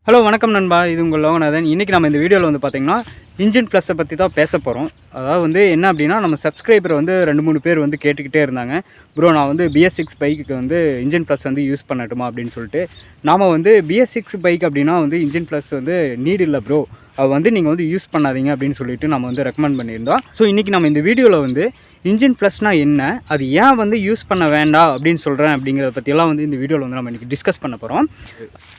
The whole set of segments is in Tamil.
ஹலோ வணக்கம் நண்பா, இது உங்கள் லோகநாதன். இன்றைக்கி நம்ம இந்த வீடியோவில் வந்து பார்த்திங்கன்னா இன்ஜின் ப்ளஸ்ஸை பற்றி தான் பேச போகிறோம். அதாவது வந்து என்ன அப்படின்னா, நம்ம சப்ஸ்கிரைபர் வந்து 2-3 பேர் வந்து கேட்டுக்கிட்டே இருந்தாங்க. ப்ரோ, நான் வந்து BS6 பைக்குக்கு வந்து இன்ஜின் ப்ளஸ் வந்து யூஸ் பண்ணட்டுமா அப்படின்னு சொல்லிட்டு. நாம் வந்து BS6 பைக் அப்படின்னா வந்து இன்ஜின் ப்ளஸ் வந்து நீட் இல்லை ப்ரோ, அது வந்து நீங்கள் வந்து யூஸ் பண்ணாதீங்க அப்படின்னு சொல்லிட்டு நம்ம வந்து ரெக்கமெண்ட் பண்ணியிருந்தோம். ஸோ இன்றைக்கி நம்ம இந்த வீடியோவில் வந்து இன்ஜின் ப்ளஸ்னால் என்ன, அது ஏன் வந்து யூஸ் பண்ண வேண்டாம் அப்படின்னு சொல்கிறேன் அப்படிங்கிறத பற்றியெல்லாம் வந்து இந்த வீடியோவில் வந்து நம்ம இன்றைக்கி டிஸ்கஸ் பண்ண போகிறோம்.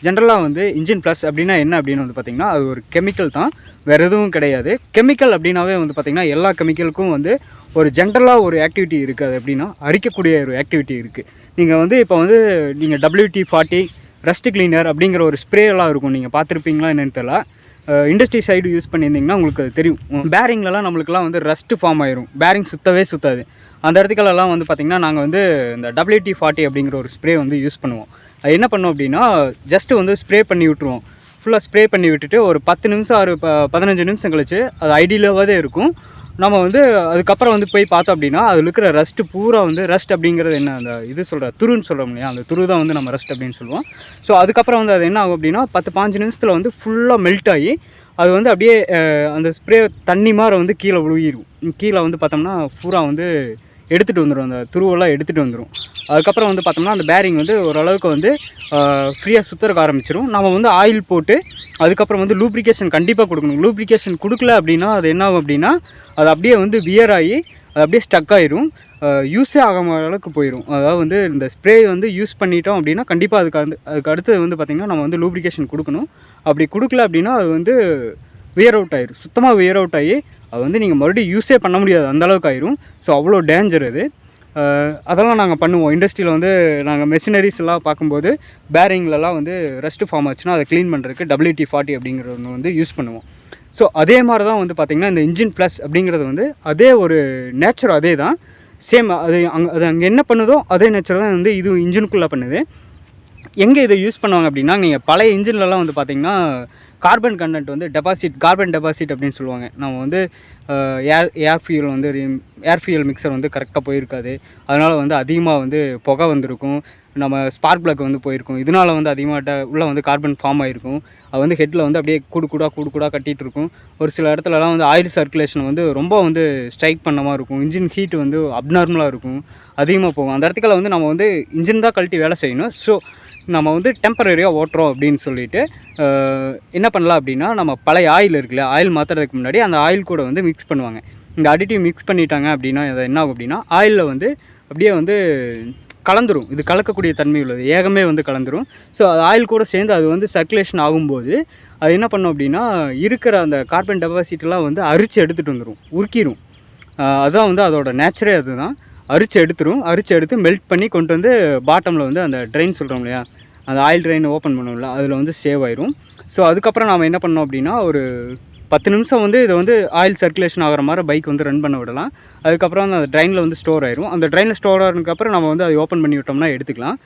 ஜென்ரலாக வந்து இன்ஜின் ப்ளஸ் அப்படின்னா என்ன அப்படின்னு வந்து பார்த்திங்கன்னா, அது ஒரு கெமிக்கல் தான், வேறு எதுவும் கிடையாது. கெமிக்கல் அப்படின்னாவே வந்து பார்த்திங்கன்னா எல்லா கெமிக்கலுக்கும் வந்து ஒரு ஜென்ரலாக ஒரு ஆக்டிவிட்டி இருக்குது. அது எப்படின்னா அரிக்கக்கூடிய ஒரு ஆக்டிவிட்டி இருக்குது. நீங்கள் வந்து இப்போ வந்து நீங்கள் WD-40 ரஸ்ட் கிளீனர் அப்படிங்கிற ஒரு ஸ்ப்ரே எல்லாம் இருக்கும், நீங்கள் பார்த்துருப்பீங்களா என்னென்னு தெரியல. இண்டஸ்ட்ரி சைடு யூஸ் பண்ணியிருந்தீங்கன்னா உங்களுக்கு அது தெரியும். பேரிங்லலாம் நம்மளுக்குலாம் வந்து ரஸ்ட்டு ஃபார்ம் ஆயிரும், பேரிங் சுத்தவே சுத்தாது. அந்த இடத்துக்கெல்லாம் வந்து பார்த்திங்கன்னா நாங்கள் வந்து இந்த WD-40 அப்படிங்கிற ஒரு ஸ்ப்ரே வந்து யூஸ் பண்ணுவோம். அது என்ன பண்ணோம் அப்படின்னா, ஜஸ்ட்டு வந்து ஸ்ப்ரே பண்ணி விட்ருவோம். ஃபுல்லாக ஸ்ப்ரே பண்ணி விட்டுட்டு ஒரு 10 நிமிஷம் ஒரு 15 நிமிஷம் கழிச்சு அது ஐடியிலாகவே இருக்கும். நம்ம வந்து அதுக்கப்புறம் வந்து போய் பார்த்தோம் அப்படின்னா அதில் இருக்கிற ரஸ்ட்டு பூரா வந்து ரஸ்ட் அப்படிங்கிறது என்ன, அந்த இது சொல்கிற துருன்னு சொல்கிறோம் இல்லையா, அந்த துரு தான் வந்து நம்ம ரஸ்ட் அப்படின்னு சொல்லுவோம். ஸோ அதுக்கப்புறம் வந்து அது என்ன ஆகும் அப்படின்னா 10-15 நிமிஷத்தில் வந்து ஃபுல்லாக மெல்ட் ஆகி அது வந்து அப்படியே அந்த ஸ்ப்ரே தண்ணி மாதிரி வந்து கீழே விழுகிடும். கீழே வந்து பார்த்தோம்னா பூரா வந்து எடுத்துகிட்டு வந்துடும், அந்த துருவெல்லாம் எடுத்துகிட்டு வந்துடும். அதுக்கப்புறம் வந்து பார்த்தோம்னா அந்த பேரிங் வந்து ஓரளவுக்கு வந்து ஃப்ரீயாக சுற்றுறக்க ஆரம்பிச்சிடும். நம்ம வந்து ஆயில் போட்டு அதுக்கப்புறம் வந்து லூப்ரிகேஷன் கண்டிப்பாக கொடுக்கணும். லூப்ரிகேஷன் கொடுக்கல அப்படின்னா அது என்ன ஆகும் அப்படின்னா அது அப்படியே வந்து வியர் ஆகி அது அப்படியே ஸ்டக் ஆகிரும், யூஸே ஆகாம அளவுக்கு போயிடும். அதாவது வந்து இந்த ஸ்ப்ரே வந்து யூஸ் பண்ணிட்டோம் அப்படின்னா கண்டிப்பாக அதுக்கு அடுத்து வந்து பார்த்திங்கன்னா நம்ம வந்து லூப்ரிகேஷன் கொடுக்கணும். அப்படி கொடுக்கல அப்படின்னா அது வந்து வியர் அவுட் ஆயிரும், சுத்தமாக வியர் அவுட் ஆகி அது வந்து நீங்கள் மறுபடியும் யூஸே பண்ண முடியாது, அந்தளவுக்கு ஆயிரும். ஸோ அவ்வளோ டேஞ்சர் அது. அதெல்லாம் நாங்கள் பண்ணுவோம். இண்டஸ்ட்ரியில் வந்து நாங்கள் மெஷினரிஸ் எல்லாம் பார்க்கும்போது பேரிங்லலாம் வந்து ரஸ்ட்டு ஃபார்ம் ஆச்சுன்னா அதை க்ளீன் பண்ணுறதுக்கு WD-40 அப்படிங்கிற ஒன்று வந்து யூஸ் பண்ணுவோம். ஸோ அதே மாதிரி தான் வந்து பார்த்திங்கன்னா இந்த இன்ஜின் ப்ளஸ் அப்படிங்கிறது வந்து அதே ஒரு நேச்சர், அதே தான் சேம். அது அங்கே என்ன பண்ணுதோ அதே நேச்சர் தான் வந்து இது இன்ஜினுக்குள்ளே பண்ணுது. எங்கே இதை யூஸ் பண்ணுவாங்க அப்படின்னா, நீங்கள் பழைய இன்ஜின்லலாம் வந்து பார்த்திங்கன்னா கார்பன் கண்டென்ட் வந்து கார்பன் டெபாசிட் அப்படின்னு சொல்லுவாங்க. நம்ம வந்து ஏர் ஃபியூல் மிக்சர் வந்து கரெக்டாக போயிருக்காது, அதனால் வந்து அதிகமாக வந்து புகை வந்திருக்கும், நம்ம ஸ்பார்க் ப்ளக் வந்து போயிருக்கும். இதனால் வந்து அதிகமாக உள்ளே வந்து கார்பன் ஃபார்ம் ஆகிருக்கும். அது வந்து ஹெட்டில் வந்து அப்படியே கூடு கூடாக கட்டிகிட்டு இருக்கும். ஒரு சில இடத்துலலாம் வந்து ஆயில் சர்க்குலேஷன் வந்து ரொம்ப வந்து ஸ்ட்ரைக் பண்ண மாதிரி இருக்கும். இன்ஜின் ஹீட் வந்து அப்நார்மலாக இருக்கும், அதிகமாக போகும். அந்த இடத்துல வந்து நம்ம வந்து இன்ஜின் தான் கழட்டி வேலை செய்யணும். ஸோ நம்ம வந்து டெம்பரரியாக ஓட்டுறோம் அப்படின்னு சொல்லிட்டு என்ன பண்ணலாம் அப்படின்னா, நம்ம பழைய ஆயில் இருக்குல்ல, ஆயில் மாற்றுறதுக்கு முன்னாடி அந்த ஆயில் கூட வந்து மிக்ஸ் பண்ணுவாங்க. இந்த அடிட்டிவ் மிக்ஸ் பண்ணிட்டாங்க அப்படின்னா அது என்ன ஆகும் அப்படின்னா, ஆயிலில் வந்து அப்படியே வந்து கலந்துரும். இது கலக்கக்கூடிய தன்மை உள்ளது, ஏகமே வந்து கலந்துரும். ஸோ அது ஆயில் கூட சேர்ந்து அது வந்து சர்க்குலேஷன் ஆகும்போது அது என்ன பண்ணும் அப்படின்னா, இருக்கிற அந்த கார்பன் டெபாசிட்லாம் வந்து அரிச்சு எடுத்துகிட்டு வந்துடும், உருக்கிடும். அதுதான் வந்து அதோட நேச்சரே அதுதான். அரிச்சு எடுத்து மெல்ட் பண்ணி கொண்டு வந்து பாட்டமில் வந்து அந்த ட்ரெயின் சொல்கிறோம் இல்லையா, அந்த ஆயில் ட்ரெயின் ஓப்பன் பண்ணுவோம்ல, அதில் வந்து சேவ் ஆயிரும். ஸோ அதுக்கப்புறம் நாம் என்ன பண்ணோம் அப்படின்னா, ஒரு 10 நிமிஷம் வந்து இதை வந்து ஆயில் சர்க்குலேஷன் ஆகிற மாதிரி பைக் வந்து ரன் பண்ண விடலாம். அதுக்கப்புறம் வந்து அந்த ட்ரெயினில் வந்து ஸ்டோர் ஆயிரும். அந்த ட்ரெயினில் ஸ்டோர் ஆனதுக்கப்புறம் நம்ம வந்து அதை ஓப்பன் பண்ணி விட்டோம்னா எடுத்துக்கலாம்.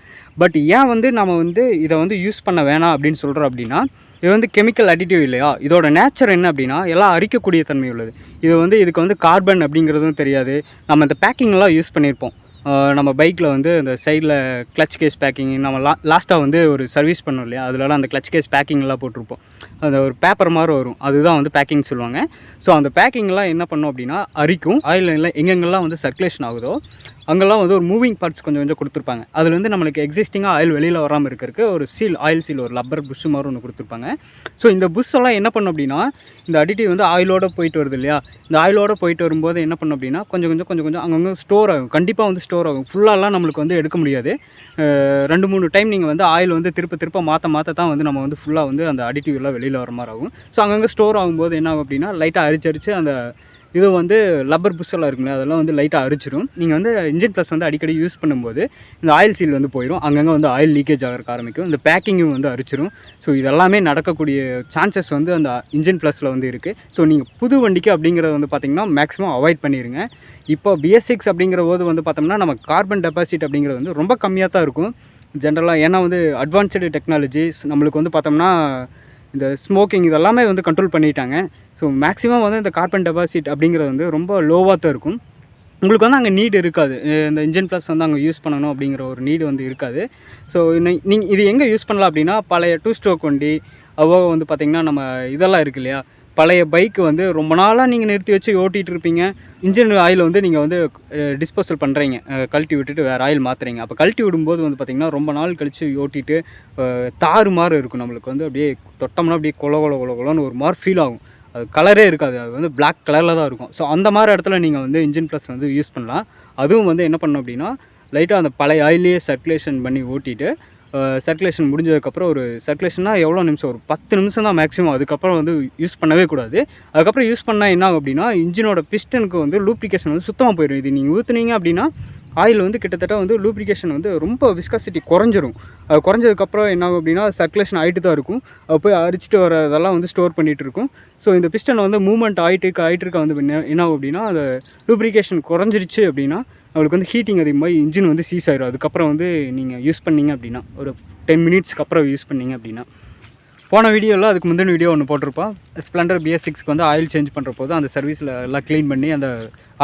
பட் ஏன் வந்து நம்ம வந்து இதை வந்து யூஸ் பண்ண வேணாம் அப்படின்னு சொல்கிறோம் அப்படின்னா, இது வந்து கெமிக்கல் அடிட்டிவ் இல்லையா, இதோட நேச்சர் என்ன அப்படின்னா எல்லாம் அரிக்கக்கூடிய தன்மை உள்ளது. இது வந்து இதுக்கு வந்து கார்பன் அப்படிங்கிறதும் தெரியாது. நம்ம இந்த பேக்கிங்லாம் யூஸ் பண்ணியிருப்போம். நம்ம பைக்கில் வந்து இந்த சைடில் கிளச் கேஸ் பேக்கிங் நம்ம லாஸ்ட்டாக வந்து ஒரு சர்வீஸ் பண்ணோம் இல்லையா, அதிலலாம் அந்த கிளச் கேஸ் பேக்கிங்லாம் போட்டிருப்போம். அந்த ஒரு பேப்பர் மாதிரி வரும், அதுதான் வந்து பேக்கிங் சொல்லுவாங்க. ஸோ அந்த பேக்கிங்லாம் என்ன பண்ணோம் அப்படின்னா அரிக்கும். ஆயில் எங்கெங்கெல்லாம் வந்து சர்க்குலேஷன் ஆகுதோ அங்கெல்லாம் வந்து ஒரு மூவிங் பார்ட்ஸ் கொஞ்சம் கொடுத்துருப்பாங்க. அதில் வந்து நம்மளுக்கு எக்ஸிஸ்டிங்காக ஆயில் வெளியில் வராமல் இருக்கிறதுக்கு ஒரு ஆயில் சீல், ஒரு லப்பர் புஷ் மாதிரி ஒன்று கொடுத்துருப்பாங்க. ஸோ இந்த புஷ்ஷெல்லாம் என்ன பண்ணும் அப்படின்னா, இந்த அடிட்டிவ் வந்து ஆயிலோடு போயிட்டு வருது இல்லையா, இந்த ஆயிலோடு போயிட்டு வரும்போது என்ன பண்ணும் அப்படின்னா கொஞ்சம் அங்கங்கே ஸ்டோர் ஆகும். கண்டிப்பாக வந்து ஸ்டோர் ஆகும். ஃபுல்லாலாம் நம்மளுக்கு வந்து எடுக்க முடியாது. 2-3 டைம் நீங்கள் வந்து ஆயில் வந்து திருப்ப மாற்ற தான் வந்து நம்ம வந்து ஃபுல்லாக வந்து அந்த அடிட்டிவ் எல்லாம் வெளியில் வர மாதிரி ஆகும். ஸோ அங்கங்கே ஸ்டோர் ஆகும்போது என்ன ஆகும் அப்படின்னா, லைட்டாக அரிச்சு அந்த இது வந்து லப்பர் புஷ்ஷெல்லாம் இருக்குல்ல, அதெல்லாம் வந்து லைட்டாக அரிச்சிடும். நீங்கள் வந்து இன்ஜின் ப்ளஸ் வந்து அடிக்கடி யூஸ் பண்ணும்போது இந்த ஆயில் சீல் வந்து போயிடும், அங்கங்கே வந்து ஆயில் லீக்கேஜ் ஆகிறதுக்கு ஆரம்பிக்கும், இந்த பேக்கிங்கும் வந்து அரிச்சிடும். ஸோ இதெல்லாமே நடக்கக்கூடிய சான்சஸ் வந்து அந்த இன்ஜின் ப்ளஸில் வந்து இருக்குது. ஸோ நீங்கள் புது வண்டிக்கு அப்படிங்கிறத வந்து பார்த்திங்கன்னா மேக்ஸிமம் அவாய்ட் பண்ணிடுங்க. இப்போ BS6 அப்படிங்கிற போது வந்து பார்த்தோம்னா நம்ம கார்பன் டெபாசிட் அப்படிங்கிறது வந்து ரொம்ப கம்மியாக தான் இருக்கும் ஜென்ரலாக. ஏன்னா வந்து அட்வான்ஸ்டு டெக்னாலஜிஸ் நம்மளுக்கு வந்து பார்த்தோம்னா இந்த ஸ்மோக்கிங் இதெல்லாமே வந்து கண்ட்ரோல் பண்ணிட்டாங்க. ஸோ மேக்ஸிமம் வந்து இந்த கார்பன் டெபாசிட் அப்படிங்கிறது வந்து ரொம்ப லோவாக தான் இருக்கும். உங்களுக்கு வந்து அங்கே நீடு இருக்காது, இந்த இன்ஜின் ப்ளஸ் வந்து அங்கே யூஸ் பண்ணணும் அப்படிங்கிற ஒரு நீடு வந்து இருக்காது. ஸோ நீங்கள் இது எங்கே யூஸ் பண்ணலாம் அப்படின்னா, பழைய 2 ஸ்ட்ரோக் வண்டி, அதுபோக வந்து பார்த்திங்கன்னா நம்ம இதெல்லாம் இருக்குது இல்லையா, பழைய பைக்கு வந்து ரொம்ப நாளாக நீங்கள் நிறுத்தி வச்சு ஓட்டிகிட்டு இருப்பீங்க. இன்ஜின் ஆயில் வந்து நீங்கள் வந்து டிஸ்போசல் பண்ணுறீங்க, கழட்டி விட்டுட்டு வேறு ஆயில் மாற்றுறீங்க. அப்போ கழட்டி விடும்போது வந்து பார்த்திங்கன்னா ரொம்ப நாள் கழித்து ஓட்டிட்டு தாறு மாதிரி இருக்கும். நம்மளுக்கு வந்து அப்படியே தொட்டோம்னா அப்படியே கொலன்னு ஒரு மாதிரி ஃபீல் ஆகும். அது கலரே இருக்காது, அது வந்து பிளாக் கலரில் தான் இருக்கும். ஸோ அந்த மாதிரி இடத்துல நீங்கள் வந்து இன்ஜின் ப்ளஸ் வந்து யூஸ் பண்ணலாம். அதுவும் வந்து என்ன பண்ணணும் அப்படின்னா, லைட்டாக அந்த பழைய ஆயிலே சர்க்குலேஷன் பண்ணி ஓட்டிட்டு, சர்க்குலேஷன் முடிஞ்சதுக்கப்புறம் ஒரு சர்க்குலேஷன்னா எவ்வளோ நிமிஷம், ஒரு 10 நிமிஷம் தான் மேக்ஸிமம். அதுக்கப்புறம் வந்து யூஸ் பண்ணவே கூடாது. அதுக்கப்புறம் யூஸ் பண்ணால் என்ன ஆகும் அப்படின்னா, இன்ஜினோட பிஸ்டனுக்கு வந்து லூப்ரிகேஷன் வந்து சுத்தமாக போயிடும். இது நீங்கள் ஊற்றுனீங்க அப்படின்னா ஆயில் வந்து கிட்டத்தட்ட வந்து லூப்ரிகேஷன் வந்து ரொம்ப விஸ்காசிட்டி குறைஞ்சிரும். அது குறைஞ்சதுக்கப்புறம் என்ன ஆகும் அப்படின்னா, சர்க்குலேஷன் ஆகிட்டு தான் இருக்கும். அது போய் அரிச்சிட்டு வர இதெல்லாம் வந்து ஸ்டோர் பண்ணிகிட்டு இருக்கும். ஸோ இந்த பிஸ்டன் வந்து மூவ்மெண்ட் ஆகிட்டு இருக்க வந்து என்ன ஆகும் அப்படின்னா, அந்த லூப்ரிகேஷன் குறைஞ்சிருச்சு அப்படின்னா அவங்களுக்கு வந்து ஹீட்டிங் அதிகமாக இன்ஜின் வந்து சீஸ் ஆயிடும். அதுக்கப்புறம் வந்து நீங்கள் யூஸ் பண்ணிங்க அப்படின்னா, ஒரு 10 மினிட்ஸ்க்கு அப்புறம் யூஸ் பண்ணிங்க அப்படின்னா. போன வீடியோவில் அதுக்கு முந்தின வீடியோ ஒன்று போட்டிருப்போம். ஸ்ப்ளெண்டர் BS6க்கு வந்து ஆயில் சேஞ்ச் பண்ணுற போது அந்த சர்வீஸில் எல்லாம் க்ளீன் பண்ணி அந்த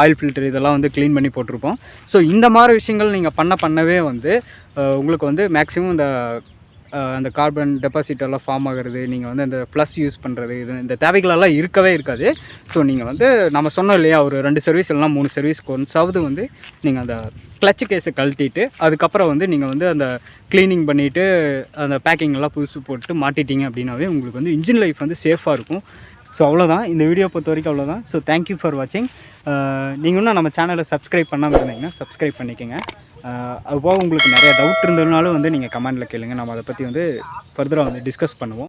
ஆயில் ஃபில்டர் இதெல்லாம் வந்து க்ளீன் பண்ணி போட்டிருப்போம். ஸோ இந்த மாதிரி விஷயங்கள் நீங்கள் பண்ணவே வந்து உங்களுக்கு வந்து மேக்ஸிமம் அந்த கார்பன் டெபாசிட் எல்லாம் ஃபார்ம் ஆகிறது, நீங்கள் வந்து அந்த ப்ளஸ் யூஸ் பண்ணுறது, இந்த தேவைகளெல்லாம் இருக்கவே இருக்காது. ஸோ நீங்கள் வந்து நம்ம சொன்னோம் இல்லையா, ஒரு 2 சர்வீஸ் இல்லைனா 3 சர்வீஸ்க்கு ஒன்ஸாவது வந்து நீங்கள் அந்த கிளட்ச் கேஸை கழட்டிட்டு அதுக்கப்புறம் வந்து நீங்கள் வந்து அந்த க்ளீனிங் பண்ணிவிட்டு அந்த பேக்கிங்கெல்லாம் புதுசு போட்டு மாட்டிட்டீங்க அப்படின்னாவே உங்களுக்கு வந்து இன்ஜின் லைஃப் வந்து சேஃபாக இருக்கும். ஸோ அவ்வளோதான், இந்த வீடியோ பொறுத்த வரைக்கும் அவ்வளோதான். ஸோ தேங்க்யூ ஃபார் வாட்சிங். நீங்கள் இன்னும் நம்ம சேனலை சப்ஸ்கிரைப் பண்ணாமல் இருந்தீங்கன்னா சப்ஸ்கிரைப் பண்ணிக்கோங்க. அதுபோக உங்களுக்கு நிறைய டவுட் இருந்ததுனாலும் வந்து நீங்கள் கமெண்டில் கேளுங்க, நம்ம அதை பற்றி வந்து ஃபர்தராக வந்து டிஸ்கஸ் பண்ணுவோம்.